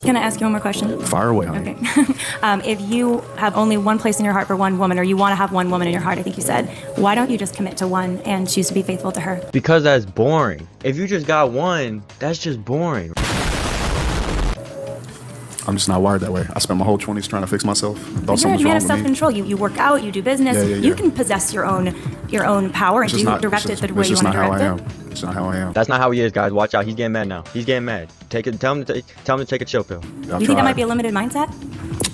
Can I ask you one more question? Fire away, honey. Okay. If you have only one place in your heart for one woman, or you want to have one woman in your heart, I think you said, why don't you just commit to one and choose to be faithful to her? Because that's boring. If you just got one, that's just boring. I'm just not wired that way. I spent my whole 20s trying to fix myself. Thought You're a something was man wrong of with me. self-control. You work out, you do business. Yeah. You can possess your own power and direct it the way you want to direct it. It's not how I am. That's not how he is, guys. Watch out. He's getting mad now. He's getting mad. Tell him to take a chill pill. You think that might be a limited mindset?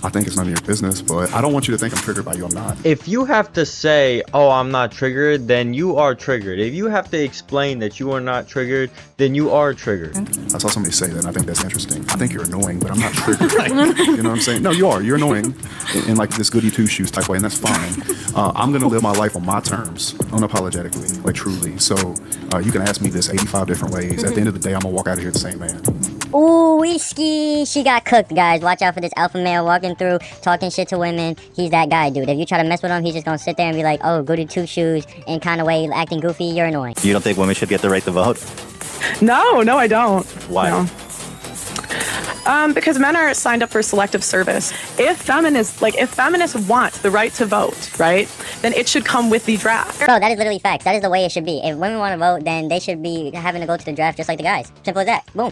I think it's none of your business, but I don't want you to think I'm triggered by you. I'm not. If you have to say, oh, I'm not triggered, then you are triggered. If you have to explain that you are not triggered, then you are triggered. I saw somebody say that, and I think that's interesting. I think you're annoying, but I'm not triggered. You know what I'm saying? No, you are. You're annoying in like this goody two-shoes type way, and that's fine. I'm going to live my life on my terms, unapologetically, like truly. So you can ask me this 85 different ways. At the end of the day, I'm going to walk out of here the same man. Ooh, whiskey. She got cooked, guys. Watch out for this alpha male walking through, talking shit to women. He's that guy, dude. If you try to mess with him, he's just gonna sit there and be like, oh, goody two shoes, and kind of way acting goofy. You're annoying. You don't think women should get the right to vote? No, I don't. Why? No. Because men are signed up for selective service. If feminists want the right to vote, right, then it should come with the draft. Bro, that is literally facts. That is the way it should be. If women want to vote, then they should be having to go to the draft just like the guys. Simple as that. Boom.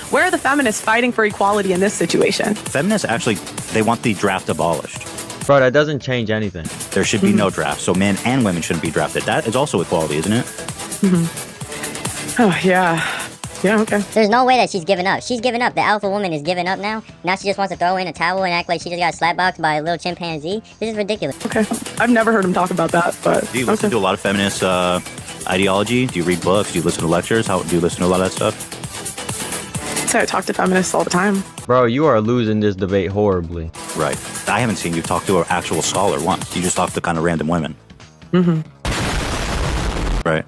Where are the feminists fighting for equality in this situation? Feminists actually, they want the draft abolished. Bro, that doesn't change anything. There should be no draft, so men and women shouldn't be drafted. That is also equality, isn't it? Oh, yeah. Yeah, okay. There's no way that she's giving up. She's giving up. The alpha woman is giving up now. Now she just wants to throw in a towel and act like she just got slapboxed by a little chimpanzee. This is ridiculous. Okay. I've never heard him talk about that, but Do you listen to a lot of feminist ideology? Do you read books? Do you listen to lectures? How do you listen to a lot of that stuff? So I talk to feminists all the time. Bro, you are losing this debate horribly. Right. I haven't seen you talk to an actual scholar once. You just talk to kind of random women. Right.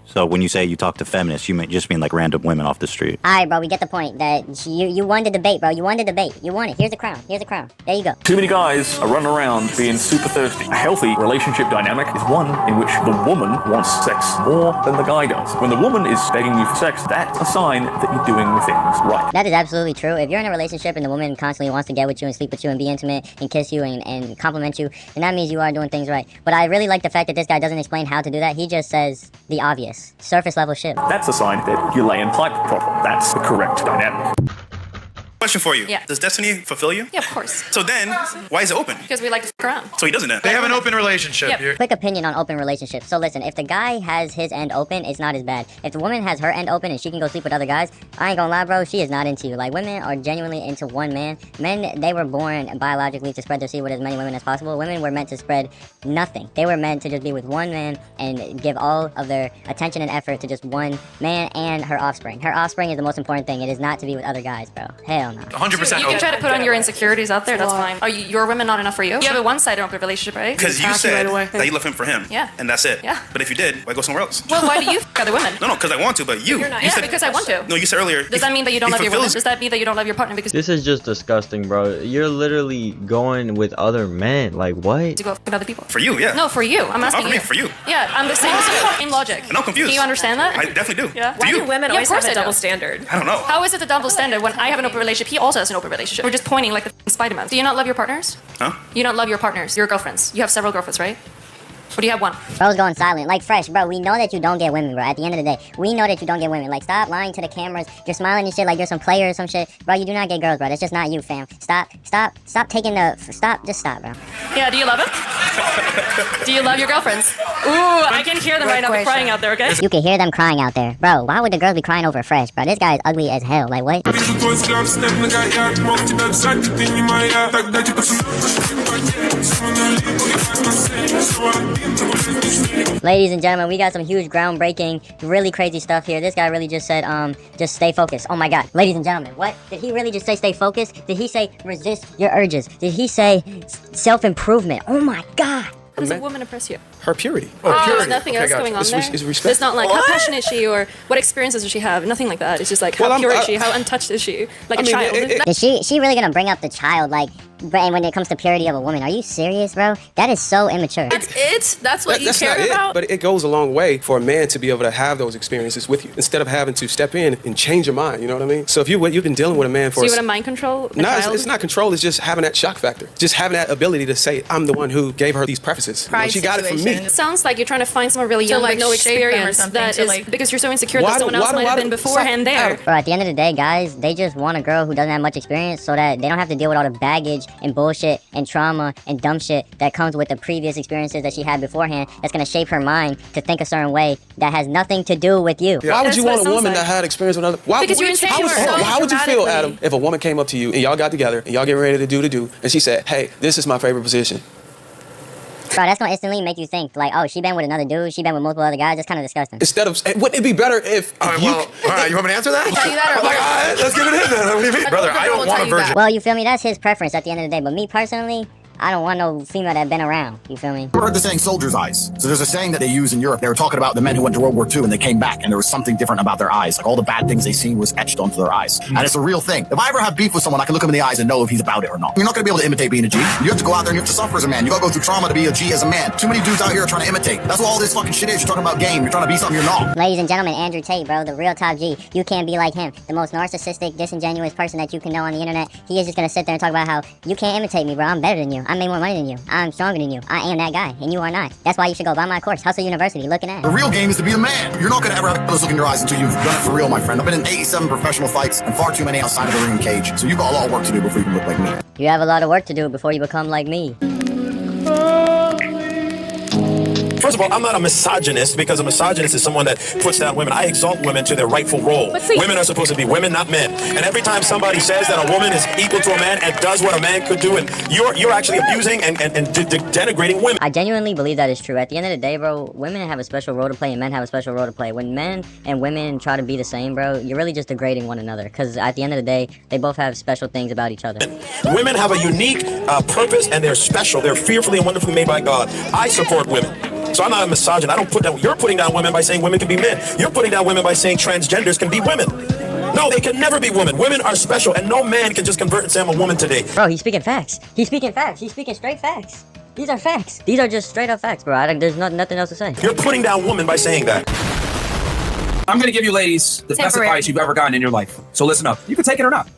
So when you say you talk to feminists, you just mean like random women off the street. Alright, bro, we get the point that you won the debate, bro. You won the debate. You won it. Here's the crown. Here's the crown. There you go. Too many guys are running around being super thirsty. A healthy relationship dynamic is one in which the woman wants sex more than the guy does. When the woman is begging you for sex, that's a sign that you're doing things right. That is absolutely true. If you're in a relationship and the woman constantly wants to get with you and sleep with you and be intimate and kiss you and compliment you, then that means you are doing things right. But I really like the fact that this guy doesn't explain how to do that. He just says the obvious. Surface level shit. That's a sign that you're laying pipe properly. That's the correct dynamic. Question for you. Yeah. Does Destiny fulfill you? Yeah, of course. So then, why is it open? Because we like to fuck around. So he doesn't then. They have an open relationship. Yep. Here. Quick opinion on open relationships. So listen, if the guy has his end open, it's not as bad. If the woman has her end open and she can go sleep with other guys, I ain't gonna lie, bro, she is not into you. Like, women are genuinely into one man. Men, they were born biologically to spread their seed with as many women as possible. Women were meant to spread nothing. They were meant to just be with one man and give all of their attention and effort to just one man and her offspring. Her offspring is the most important thing. It is not to be with other guys, bro. Hell no. 100%. You can try to put on your insecurities out there, that's fine. Are your women not enough for you? You have a one-sided open relationship, right? Because you said that you love him for him. Yeah. And that's it. Yeah. But if you did, why go somewhere else? Well, why do you fuck other women? No, because I want to, but you. Yeah, said, because I want to. No, you said earlier. Does that mean that you don't love your women? Does that mean that you don't love your partner because This is just disgusting, bro. You're literally going with other men. Like, what? to go fuck other people? For you, yeah. No, for you. I'm asking Not for you. me, for you. Yeah, I'm the same as you. Same logic. And I'm confused. Do you understand that? I definitely do. Yeah. For you. Women Yeah, always of course have a I double do. standard. I don't know. How is it a double standard when I have an open relationship? He also has an open relationship. We're just pointing like the Spider-Man. Do you not love your partners? Huh? You don't love your partners. Your girlfriends. You have several girlfriends, right? Or do you have one? Bro's going silent. Like, Fresh, bro, we know that you don't get women, bro. At the end of the day, we know that you don't get women. Like, stop lying to the cameras. You're smiling and shit like you're some player or some shit. Bro, you do not get girls, bro. That's just not you, fam. Stop taking the... Just stop, bro. Yeah, do you love it? Do you love your girlfriends? Ooh, I can hear them right now crying out there, okay? You can hear them crying out there. Bro, why would the girls be crying over Fresh, bro? This guy is ugly as hell. Like, what? Ladies and gentlemen, we got some huge groundbreaking, really crazy stuff here. This guy really just said, just stay focused. Oh my god. Ladies and gentlemen, what? Did he really just say stay focused? Did he say resist your urges? Did he say self-improvement? Oh my god. How does a woman impress you? her purity. There's nothing else going on there. It's respect. It's not like how passionate is she or what experiences does she have. Nothing like that. It's just like how pure is she, how untouched is she, like a child. Is she really gonna bring up the child like? And when it comes to purity of a woman, are you serious, bro? That is so immature. That's it. That's what you care about. But it goes a long way for a man to be able to have those experiences with you instead of having to step in and change your mind. You know what I mean? So if you've been dealing with a man for, so you want to mind control? No, it's not control. It's just having that shock factor. Just having that ability to say, I'm the one who gave her these prefaces. Pride she got it from me. It sounds like you're trying to find someone really young with no experience. That is because you're so insecure that someone else might have been beforehand there. Bro, at the end of the day, guys, they just want a girl who doesn't have much experience so that they don't have to deal with all the baggage and bullshit and trauma and dumb shit that comes with the previous experiences that she had beforehand. That's gonna shape her mind to think a certain way that has nothing to do with you. Why would you want a woman that had experience with other? Because you're insecure. How would you feel, Adam, if a woman came up to you and y'all got together and y'all getting ready to do, and she said, "Hey, this is my favorite position." Bro, that's gonna instantly make you think like, oh, she been with another dude, she been with multiple other guys. That's kind of disgusting. Instead of, wouldn't it be better if all right, you want me to answer that? Tell you that I'm like, all right, let's give it in then. What do you mean? Brother, I don't want a virgin. Well, you feel me? That's his preference at the end of the day. But me personally, I don't want no female that been around. You feel me? I heard the saying soldier's eyes. So there's a saying that they use in Europe. They were talking about the men who went to World War II and they came back and there was something different about their eyes. Like all the bad things they seen was etched onto their eyes. And it's a real thing. If I ever have beef with someone, I can look him in the eyes and know if he's about it or not. You're not going to be able to imitate being a G. You have to go out there and you have to suffer as a man. You got to go through trauma to be a G as a man. Too many dudes out here are trying to imitate. That's what all this fucking shit is. You're talking about game. You're trying to be something you're not. Ladies and gentlemen, Andrew Tate, bro, the real top G. You can't be like him. The most narcissistic, disingenuous person that you can know on the internet. He is just going to sit there and talk about how you can't imitate me, bro. I'm better than you. I made more money than you. I'm stronger than you. I am that guy, and you are not. That's why you should go buy my course, Hustle University, looking at. The real game is to be a man. You're not going to ever have those look in your eyes until you've done it for real, my friend. I've been in 87 professional fights and far too many outside of the ring cage. So you've got a lot of work to do before you can look like me. You have a lot of work to do before you become like me. First of all, I'm not a misogynist because a misogynist is someone that puts down women. I exalt women to their rightful role. Women are supposed to be women, not men. And every time somebody says that a woman is equal to a man and does what a man could do, and you're actually abusing and denigrating women. I genuinely believe that is true. At the end of the day, bro, women have a special role to play and men have a special role to play. When men and women try to be the same, bro, you're really just degrading one another. Because at the end of the day, they both have special things about each other. Women have a unique purpose and they're special. They're fearfully and wonderfully made by God. I support women. So I'm not a misogynist. I don't put down. You're putting down women by saying women can be men. You're putting down women by saying transgenders can be women. No, they can never be women. Women are special, and no man can just convert and say I'm a woman today. Bro, he's speaking facts. He's speaking facts. He's speaking straight facts. These are facts. These are just straight up facts, bro. There's nothing else to say. You're putting down women by saying that. I'm gonna give you ladies the best advice you've ever gotten in your life. So listen up. You can take it or not.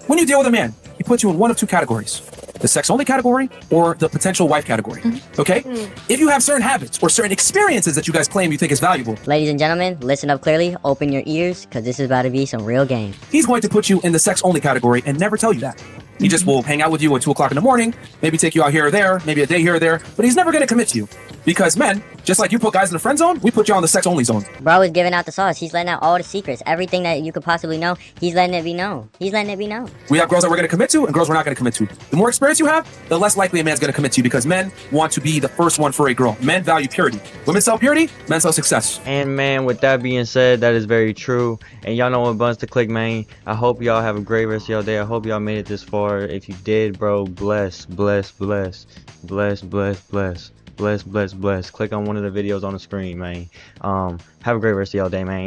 When you deal with a man, he puts you in one of two categories. The sex-only category or the potential wife category, okay? If you have certain habits or certain experiences that you guys claim you think is valuable. Ladies and gentlemen, listen up clearly, open your ears, because this is about to be some real game. He's going to put you in the sex-only category and never tell you that. He just will hang out with you at 2 o'clock in the morning, maybe take you out here or there, maybe a day here or there, but he's never going to commit to you. Because men, just like you put guys in the friend zone, we put you on the sex-only zone. Bro is giving out the sauce. He's letting out all the secrets. Everything that you could possibly know, he's letting it be known. He's letting it be known. We have girls that we're going to commit to and girls we're not going to commit to. The more experience you have, the less likely a man's going to commit to you because men want to be the first one for a girl. Men value purity. Women sell purity, men sell success. And man, with that being said, that is very true. And y'all know what buttons to click, man. I hope y'all have a great rest of your day. I hope y'all made it this far. If you did, bro, bless. Click on one of the videos on the screen, man. Have a great rest of y'all day, man.